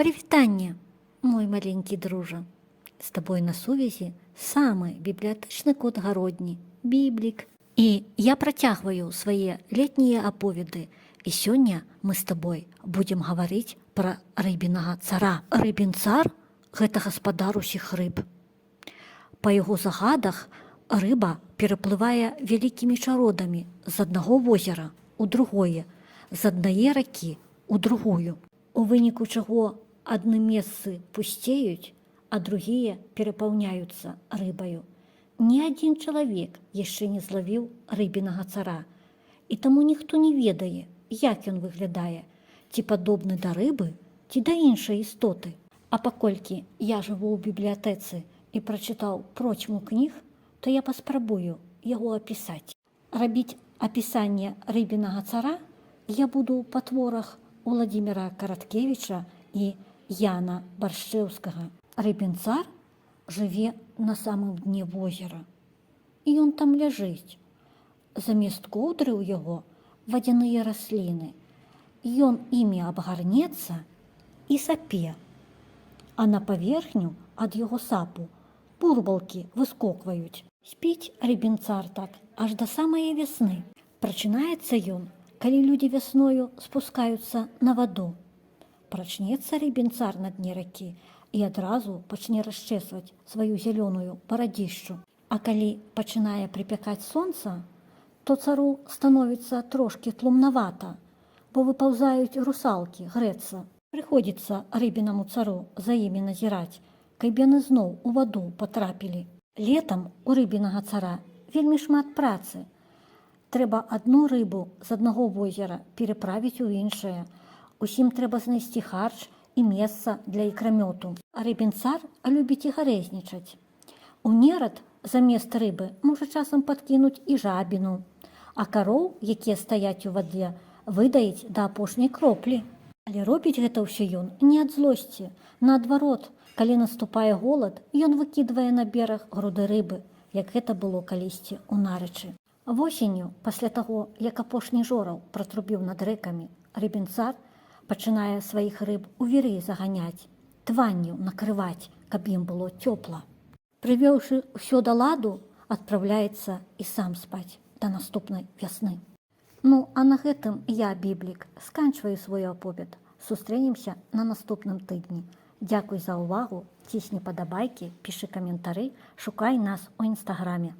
Привітання, мой маленький друже. З тобою на сувязі самий бібліятэчны кот гародні, Біблік. І я працягваю свае летнія аповеды. І сёння мы з тобой будзем гаварыць пра рыбінага цара. Рыбін цар – гэта гаспадар усіх рыб. Па яго загадах рыба пераплывае вялікімі чародамі з аднаго возера ў другое, з аднае ракі ў другую. У выніку чаго адны месцы пусцеюць, а другія перапаўняюцца рыбаю. Ні адзін чалавек яшчэ не злавіў рыбінага цара, і таму ніхто не ведае, як ён выглядае, ці падобны да рыбы, ці да іншай істоты. А паколькі я жыву ў бібліятэцы і прачытаў процьму кніг, то я паспрабую яго апісаць. Рабіць апісанне рыбінага цара я буду па творах Уладзіміра Караткевіча і Яна Баршчэўскага. Рыбін цар жыве на самым дне возера. І ён там ляжыць. Замест коўдры ў яго вадзяныя расліны. Ён імі абгарнецца і сапе. А на паверхню ад яго сапу бурбалкі выскокваюць. Спіць рыбін цар так аж да самае вясны. Прачынаецца ён, калі людзі вясною спускаюцца на ваду. Прачнецца рыбін цар на дне ракі і адразу пачне расчэсваць сваю зялёную барадзішчу. А калі пачынае прыпякаць сонца, то цару становіцца трошкі тлумнавата, бо выпаўзаюць русалкі грэцца. Прыходзіцца рыбінаму цару за імі назіраць, каб яны зноў у ваду патрапілі. Летам у рыбінага цара вельмі шмат працы. Трэба адну рыбу з аднаго возера пераправіць у іншае. Усім трэба знайсці харч і месца для ікрамёту. А рыбін цар любіць і гарэзнічаць. У нерад замест рыбы можа часам падкінуць і жабіну, а кароў, якія стаяць у вадзе, выдаіць да апошняй кроплі. Але робіць гэта ўсё ён не ад злосці. Наадварот, калі наступае голад, ён выкідвае на бераг груды рыбы, як гэта было калісьці ў нарычы. Восенню, пасля таго, як апошні жораў пратрубіў над рэкамі, рыбін цар пачынае сваіх рыб у віры заганяць, тванню накрываць, каб ім было цёпла. Прывёўшы ўсё да ладу, адпраўляецца і сам спаць да наступнай вясны. Ну, а на гэтым я, Біблік, сканчваю свой аповед. Сустрэнемся на наступным тыдні. Дзякуй за ўвагу, цісні падабайкі, пішы каментары, шукай нас у інстаграме.